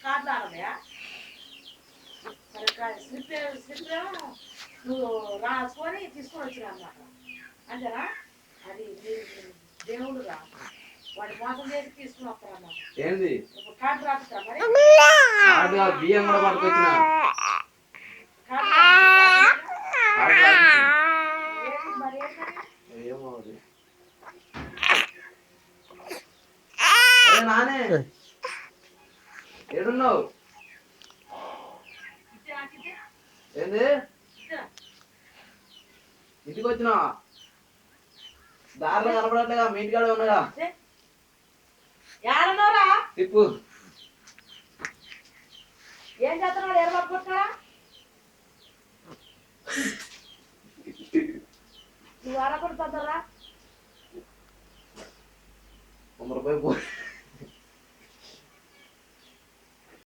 card ఆడదయా సరే slip slip నువ్వు రాసుకొని తీసుకొని వచ్చినా అన్నమాట అంతేనా అది దేవుడు రా వాడి మోసం చేసి తీసుకుని వస్తారన్నమాట ఏంది కార్డు రాసుకురా మరి బియ్యం కూడా పట్టుకొచ్చిన ఏమో నానే ఏడున్నావు ఏంది ఇంటికి వచ్చినా దారిలో కనపడట్లేగా మీ ఇంటికాడ ఉన్నాగా తిప్పు ఏం చేస్తున్నాడు ఎర్ర పట్టుకుంటున్నా నువ్వు అరపడుతుందరా రూపాయలు